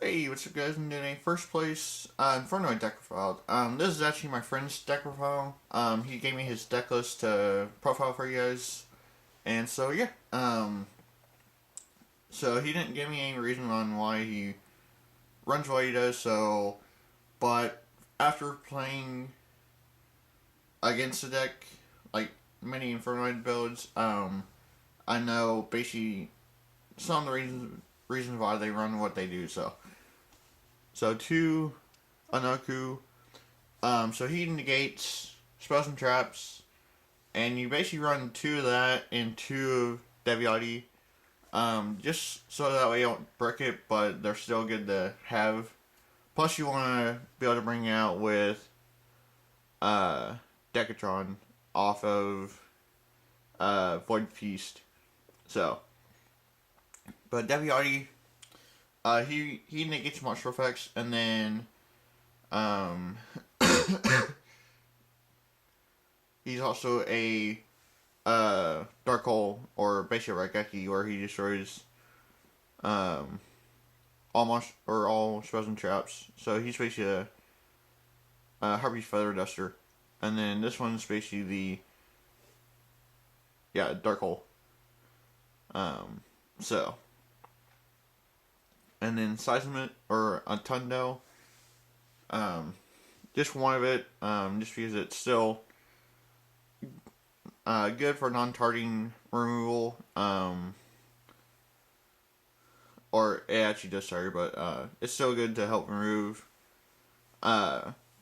Hey, what's up guys? I'm doing a first place Infernoid deck profile. This is actually my friend's deck profile. He gave me his deck list to profile for you guys. And so yeah. So he didn't give me any reason on why he runs what he does, but after playing against the deck, like many Infernoid builds, I know basically some of the reasons why they run what they do, So two Anaku. So he negates spells and traps, and you basically run two of that and two of Deviati. Just so that way you don't break it, but they're still good to have. Plus, you want to be able to bring out with Decatron off of Void Feast. So, but Deviati, he negates monster effects, and then he's also a Dark Hole, or basically Raigeki, where he destroys all spells and traps. So he's basically a Harpy's Feather Duster. And then this one's basically the Dark Hole. So, and then Seismic or Atundo, just one of it, just because it's still good for non-targeting removal, or it actually does target, but it's still good to help remove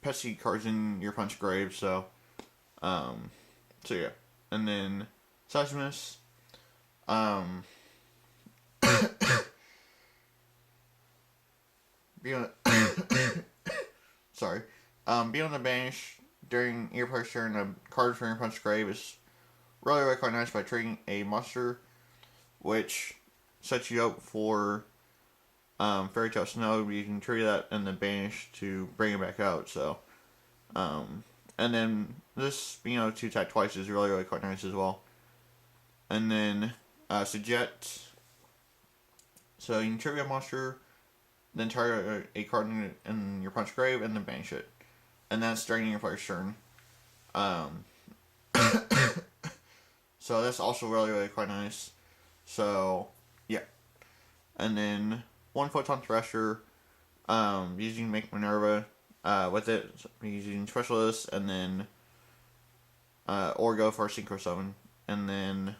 pesky cards in your punch grave. So yeah, and then Seismus, be on sorry, be on the bench during your player's turn. A card from your punch grave is really quite nice by trading a monster, which sets you up for Fairy Tale Snow. You can trade that in the banish to bring it back out. So, and then this being able to attack twice is really quite nice as well. And then Sujet. So you can trigger a monster, then target a card in your punch grave, and then banish it. And that's during your player's turn. So that's also really quite nice. So, yeah. And then 1 Photon Thresher, using Make Minerva, with it, using Specialist, and then, or go for a Synchro Summon. And then,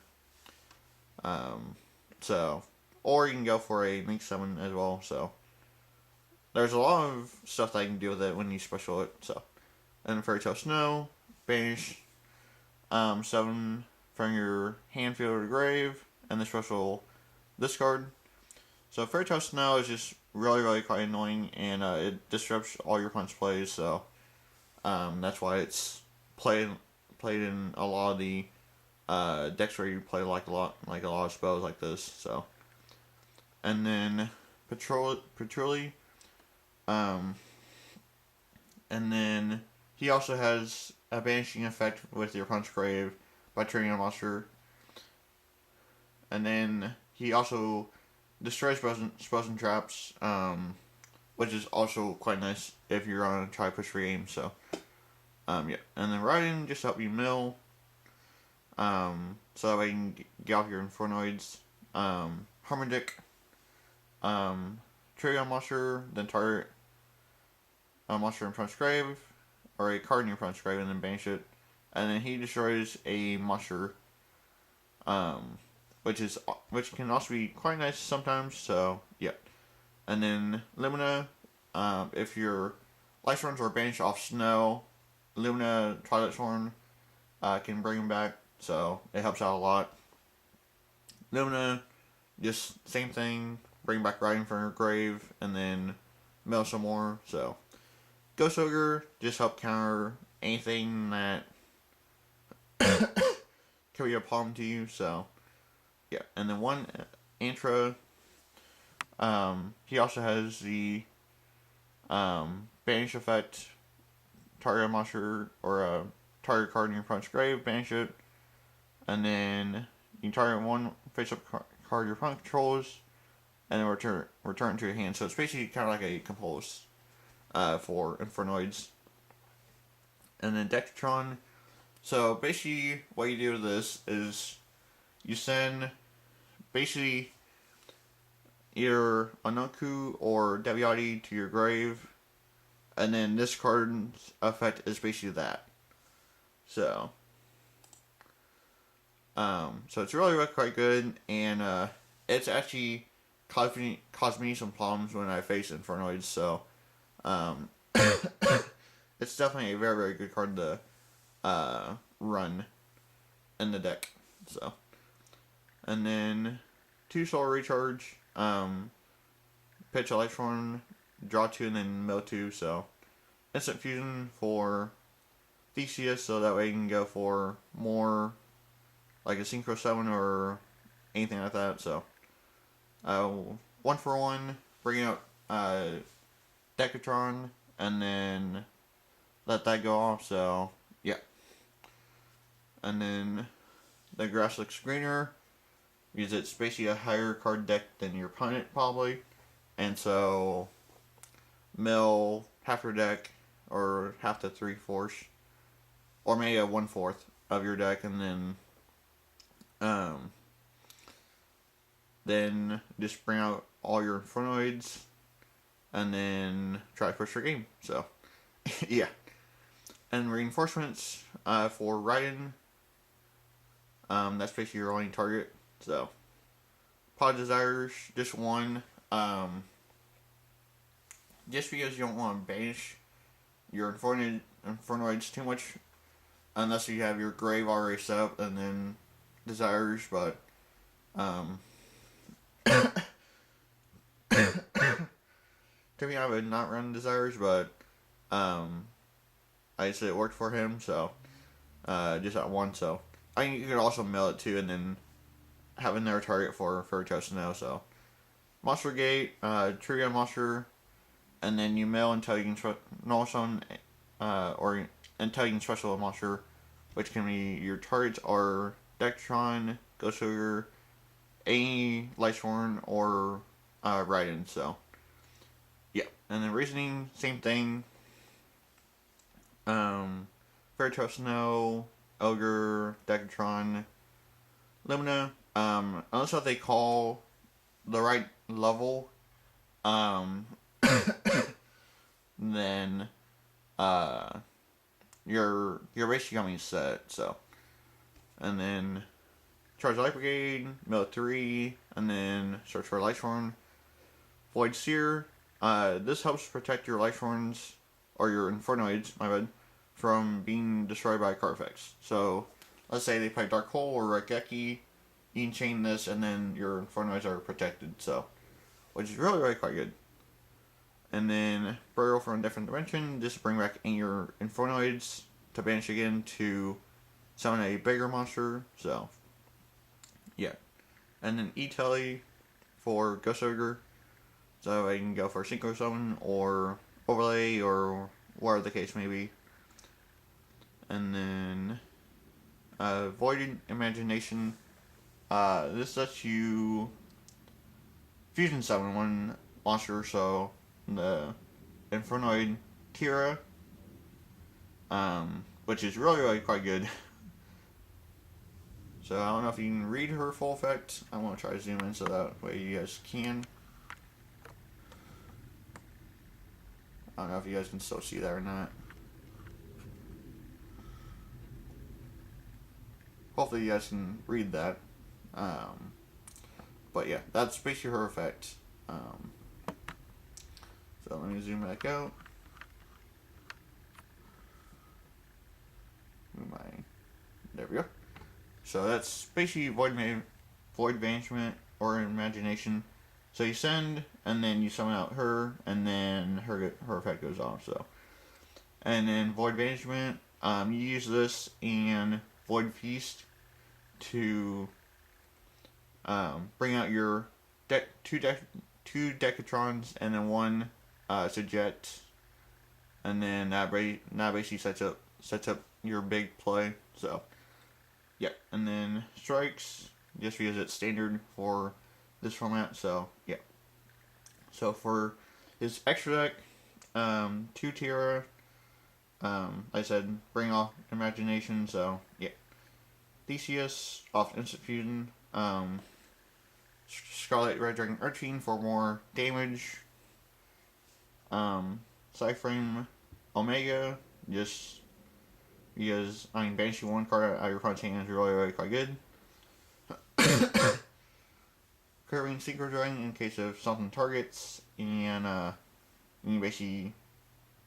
or you can go for a Link Summon as well, so. There's a lot of stuff that you can do with it when you special it, so. And Fairy Tale Snow, banish, 7 from your hand, field, or grave, and the special discard. So Fairy Tale Snow is just really quite annoying, and it disrupts all your punch plays, so that's why it's played in a lot of the decks where you play a lot of spells like this. So, and then Patrulli, and then he also has a banishing effect with your punch grave by trading a monster. And then he also destroys spells and traps, which is also quite nice if you're on a try push for game. So, yeah. And then Riding just help you mill, so that way you can get off your Infernoids. Harmonic, trigger a monster, then target a monster in punch grave, or a card in your punch grave, and then banish it. And then he destroys a monster, which can also be quite nice sometimes. So yeah. And then Lumina, if your life runs are banished off Snow, Lumina Twilight Sworn can bring him back, so it helps out a lot. Lumina, just same thing, bring back Riding from your grave, and then mill some more. So Ghost Ogre just help counter anything that can be a problem to you. So yeah. And then one Antra, he also has the banish effect. Target a monster or a target card in your punch grave, banish it, and then you can target one face-up card your opponent controls, and then return it to your hand. So it's basically kind of like a compose for Infernoids. And then Decatron. So basically, what you do with this is you send basically either Anoku or Deviati to your grave, and then this card's effect is basically that. So, so it's really quite good, and it's actually caused me some problems when I face Infernoids. So, it's definitely a very good card to run in the deck. So, and then 2 soul recharge, pitch Electron, draw 2, and then mill 2. So, instant fusion for Theseus, so that way you can go for more like a Synchro 7 or anything like that. So, 1 for 1, bring out Decatron, and then let that go off. So, yeah. And then the grass looks greener because it's basically a higher card deck than your opponent, probably. And so, mill half your deck, or half to 3/4, or maybe a 1/4 of your deck, and then just bring out all your Infernoids, and then try to push your game. So, yeah. And reinforcements for Raiden. That's basically your only target. So, Pod Desires, just 1. Just because you don't want to banish your Infernoids too much, unless you have your grave already set up, and then Desires, but to me, I would not run Desires, but I said it worked for him, so just at 1. So I mean, you could also mill it too, and then have another target for Toast to know. So Monster Gate, trigger monster, and then you mill until you can null summon, or until you can special a monster, which can be your targets are Decatron, Ghost Ogre, any Lightsworn, or Raiden. So yeah, and then Reasoning, same thing. Fairy Toast Snow, Ogre, Decatron, Lumina. Unless if they call the right level, then your basically coming set. So, and then charge Light Brigade, mill 3, and then search for Lightsworn. Void Seer. This helps protect your Lightsworns, or your Infernoids, my bad, from being destroyed by card effects. So, let's say they play Dark Hole or Raigeki, you can chain this, and then your Infernoids are protected. So, which is really quite good. And then Burial from a Different Dimension, just bring back any of your Infernoids to banish again to summon a bigger monster. So, yeah. And then E-Telly for Ghost Ogre, so I can go for Synchro Summon or Overlay or whatever the case may be. And then Void Imagination. This lets you fusion summon 1 monster, so the Infernoid Kira, which is really quite good. So I don't know if you can read her full effect. I want to try to zoom in so that way you guys can. I don't know if you guys can still see that or not. Hopefully you guys can read that. But yeah, that's basically her effect. So let me zoom back out. There we go. So that's basically Void Banishment or Imagination. So you send, and then you summon out her, and then her effect goes off. So, and then Void Banishment, you use this and Void Feast to bring out your two Decatrons and then 1 Sujet, and then that basically sets up your big play. So yeah, and then Strikes, just because it's standard for this format. So yeah, So for his extra deck, 2 Tierra, like I said, bring off imagination, so yeah. Theseus off instant fusion, Scarlet Red Dragon Urchin for more damage, Cyframe Omega, just because, banishing one card out of your opponent's hand is really quite good. Curving Synchro Dragon in case of something targets, and you can basically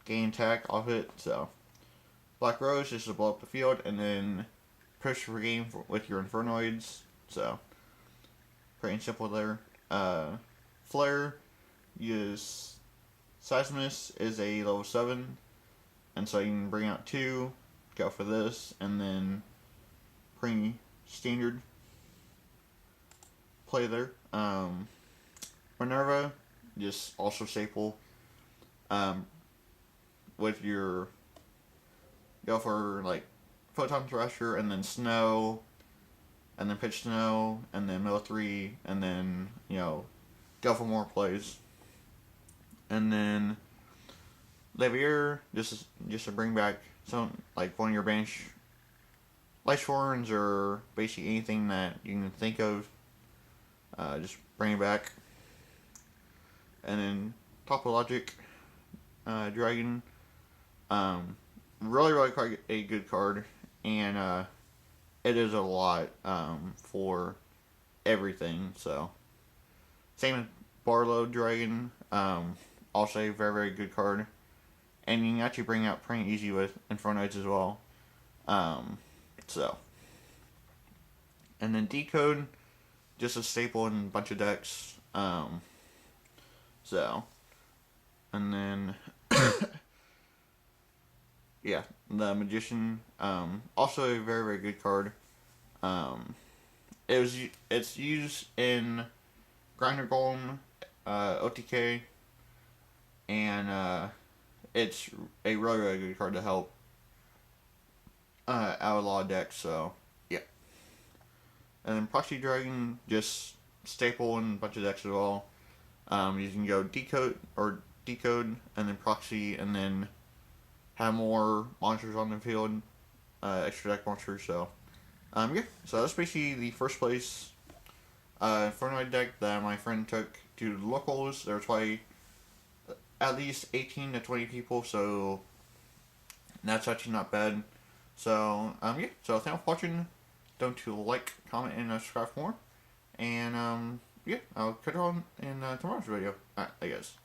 gain attack off it, so. Black Rose just to blow up the field, and then push for game with your Infernoids, so. Pretty simple there. Flare, use Seismus is a level 7, and so you can bring out 2, go for this, and then pretty standard play there. Minerva, just also staple. With your, go for like Photon Thrasher, and then Snow, and then pitch Snow, and then mill 3, and then, go for more plays. And then Levier, just to bring back some, like one of your bench Light Horns, or basically anything that you can think of, just bring it back. And then Topologic Dragon, really quite a good card, and it is a lot for everything. So same with Barlow Dragon, also a very good card, and you can actually bring out pretty easy with Infernoids as well. So, and then Decode, just a staple in a bunch of decks. So, and then yeah, the Magician, also a very good card. It's used in Grinder Golem, OTK, and it's a really good card to help out a lot of decks. So yeah, and then Proxy Dragon, just staple in a bunch of decks as well. You can go decode, and then proxy, and then have more monsters on the field, extra deck monsters. So, yeah. So that's basically the first place Infernoid deck that my friend took to the locals. There was probably at least 18 to 20 people, so that's actually not bad. So, yeah. So thanks for watching. Don't to like, comment, and subscribe for more. And yeah, I'll catch you on in tomorrow's video. Alright, I guess.